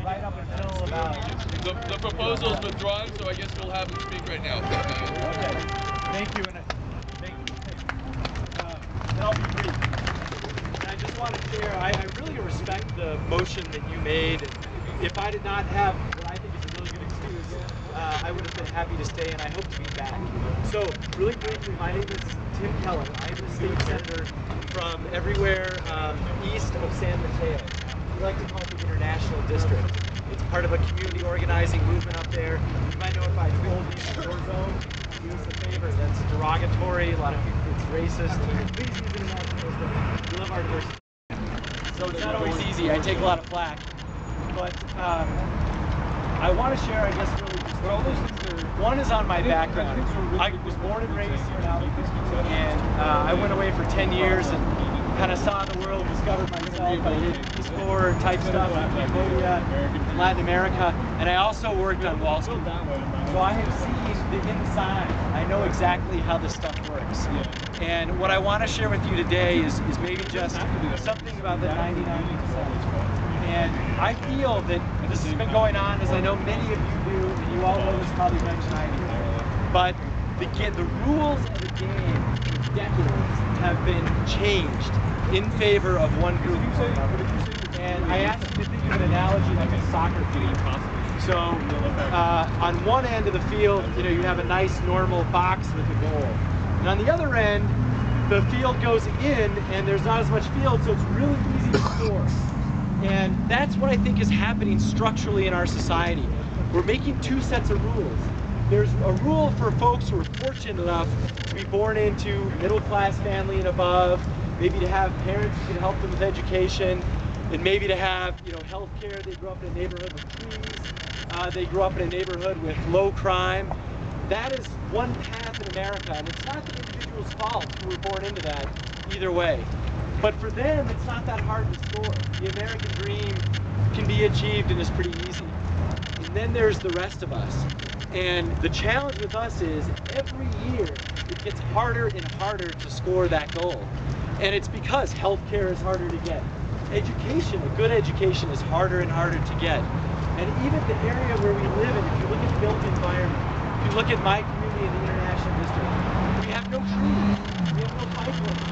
right up until about... The proposal is withdrawn, so I guess we'll have him speak right now. Okay. Thank you. And I'll be brief. And I just want to share, I really respect the motion that you made. If I did not have what I think is a really good excuse, I would have been happy to stay, and I hope to be back. So, really briefly, my name is Tim Keller. I'm the state senator from everywhere east of San Mateo. We like to call it the International District. It's part of a community organizing movement up there. You might know if I told you the war zone, do us a favor. That's derogatory. A lot of people, it's racist. Please use it in that district. We love our diversity. So it's not always easy. I take a lot of flack. But I want to share, I guess, really, one is on my background. I was born and raised here in Albuquerque, and I went away for 10 years and kind of saw the world, discovered myself. I did Peace Corps type stuff in Cambodia and Latin America, and I also worked on Wall Street. So I have seen the inside. I know exactly how this stuff works. And what I want to share with you today is maybe just something about the 99%. And I feel that this has been going on, as I know many of you do, and you all know this probably better than I do. But the rules of the game for decades have been changed in favor of one group or another. And I asked you to think of an analogy like a soccer team. So on one end of the field, you have a nice normal box with a goal. And on the other end, the field goes in and there's not as much field, so it's really easy to score. And that's what I think is happening structurally in our society. We're making two sets of rules. There's a rule for folks who are fortunate enough to be born into middle-class family and above, maybe to have parents who can help them with education, and maybe to have health care. They grew up in a neighborhood with trees. They grew up in a neighborhood with low crime. That is one path in America, and it's not the individual's fault who were born into that either way. But for them, it's not that hard to score. The American dream can be achieved and is pretty easy. And then there's the rest of us. And the challenge with us is every year it gets harder and harder to score that goal. And it's because healthcare is harder to get. Education, a good education, is harder and harder to get. And even the area where we live in, if you look at the built environment, if you look at my community in the International District, we have no trees, we have no pipelines.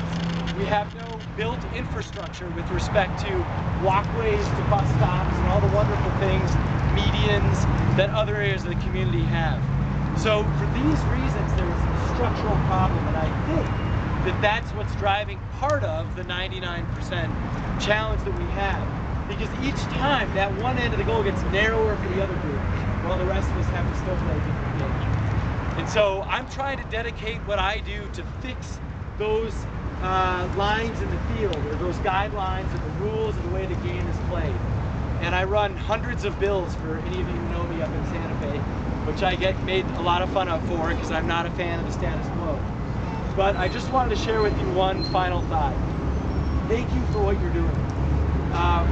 We have no built infrastructure with respect to walkways to bus stops and all the wonderful things, medians, that other areas of the community have. So for these reasons, there is a structural problem, and I think that that's what's driving part of the 99% challenge that we have. Because each time that one end of the goal gets narrower for the other group, while the rest of us have to still play a different game. And so I'm trying to dedicate what I do to fix those lines in the field, or those guidelines and the rules and the way the game is played. And I run hundreds of bills for any of you who know me up in Santa Fe, which I get made a lot of fun of for because I'm not a fan of the status quo. But I just wanted to share with you one final thought. Thank you for what you're doing.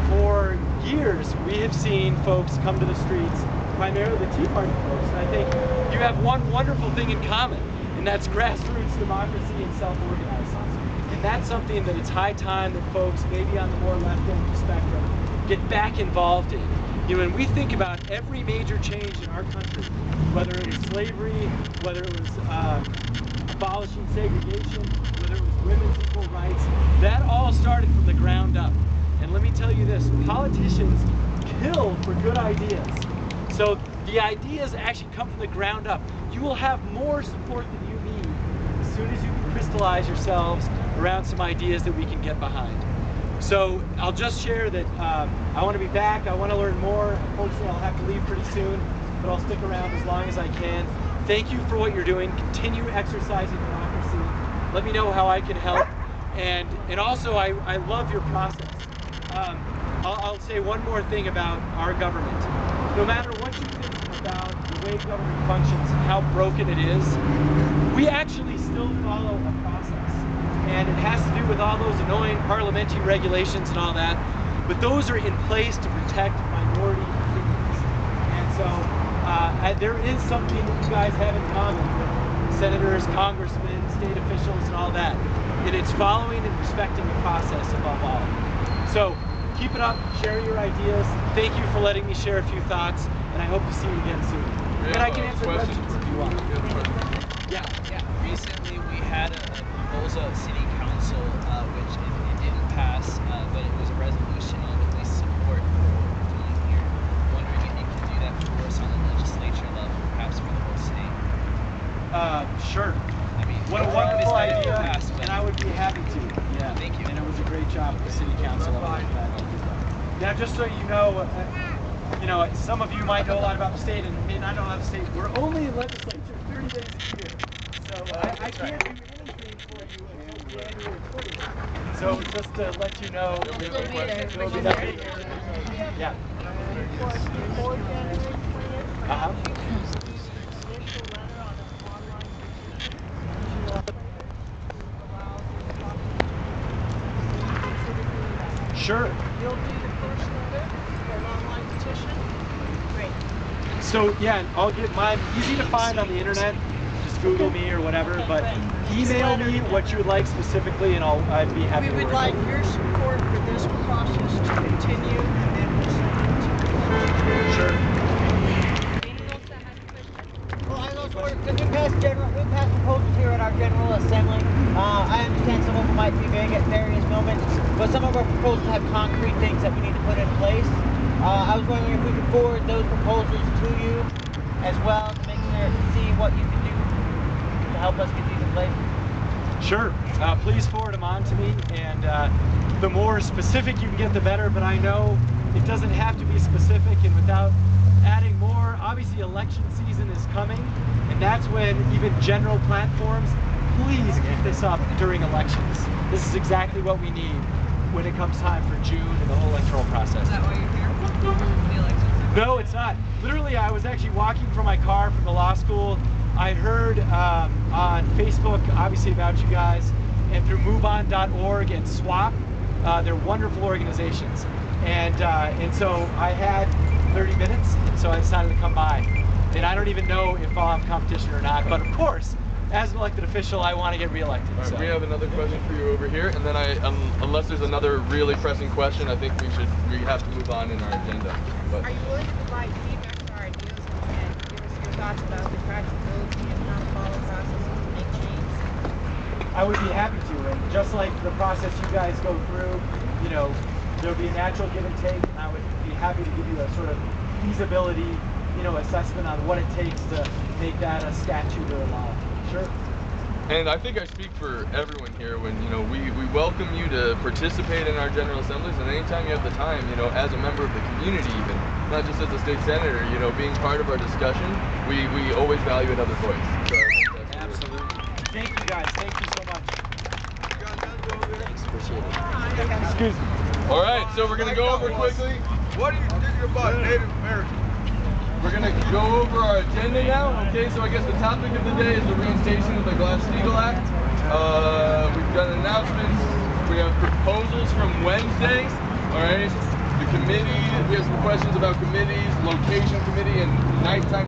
For years, we have seen folks come to the streets, primarily the Tea Party folks, and I think you have one wonderful thing in common, and that's grassroots democracy and self-organizing. And that's something that it's high time that folks, maybe on the more left end of the spectrum, get back involved in. When we think about every major change in our country, whether it was slavery, whether it was abolishing segregation, whether it was women's equal rights, that all started from the ground up. And let me tell you this, politicians kill for good ideas. So the ideas actually come from the ground up. You will have more support than you need as soon as you can crystallize yourselves around some ideas that we can get behind. So I'll just share that I want to be back. I want to learn more. Unfortunately, I'll have to leave pretty soon, but I'll stick around as long as I can. Thank you for what you're doing. Continue exercising democracy. Let me know how I can help. And also, I love your process. I'll say one more thing about our government. No matter what you think about the way government functions and how broken it is, we actually still follow a process. And it has to do with all those annoying parliamentary regulations and all that. But those are in place to protect minority opinions. And so there is something that you guys have in common with senators, congressmen, state officials, and all that. And it's following and respecting the process above all. So keep it up, share your ideas. Thank you for letting me share a few thoughts, and I hope to see you again soon. And I can answer questions if you want. Yeah. Recently, we had a proposal at City Council, which it didn't pass, but it was a resolution of at least support for what we're doing here. Wondering if you could do that for us on the legislature level, perhaps for the whole state. Sure. I mean, What a wonderful idea, and I would be happy to. Yeah. Thank you. And it was a great job with the City Council. Now, just so you know, some of you might know a lot about the state and may not know about the state. We're only in legislature 30 days a year, so I can't do anything for you until January 20th. So just to let you know, there'll be nothing. Yeah. Sure. You'll do the first letter for an online petition? Great. So yeah, I'll get mine easy to find on the internet. Just Google me or whatever, but email me what you would like specifically, and I'd be happy to work. We would like your support for this process to continue, and then we'll send it to you. Sure. We pass proposals here at our General Assembly. I understand some of them might be vague at various moments, but some of our proposals have concrete things that we need to put in place. I was wondering if we could forward those proposals to you as well to make sure to see what you can do to help us get these in place. Sure. Please forward them on to me, and the more specific you can get, the better, but I know it doesn't have to be specific, and without adding more, obviously election season is coming, and that's when even general platforms, please keep this up during elections. This is exactly what we need when it comes time for June and the whole electoral process. Is that why you're here? The elections? No, it's not. Literally, I was actually walking from my car from the law school. I heard on Facebook, obviously, about you guys, and through MoveOn.org and SWAP. They're wonderful organizations. And so I had 30 minutes, and so I decided to come by. And I don't even know if I'll have competition or not, but of course, as an elected official, I want to get reelected. All right, so. we have another question for you over here, and then unless there's another really pressing question, I think we have to move on in our agenda. But Are you willing to provide feedback to our ideas and give us your thoughts about the practicability and how to follow processes to make change? I would be happy to, and just like the process you guys go through, there'll be a natural give and take, and I would be happy to give you a sort of feasibility, assessment on what it takes to make that a statute or a law. Sure. And I think I speak for everyone here when, we welcome you to participate in our General Assemblies, and anytime you have the time, as a member of the community even, not just as a state senator, being part of our discussion, we always value another voice. So I think that's Absolutely. Thank you guys. Thank you so much. Appreciate it. Excuse me. All right, so we're going to go over quickly. What are you thinking about Native Americans? We're going to go over our agenda now. Okay, so I guess the topic of the day is the reinstatement of the Glass-Steagall Act. We've done announcements. We have proposals from Wednesday. All right, the committee. We have some questions about committees, location committee, and nighttime.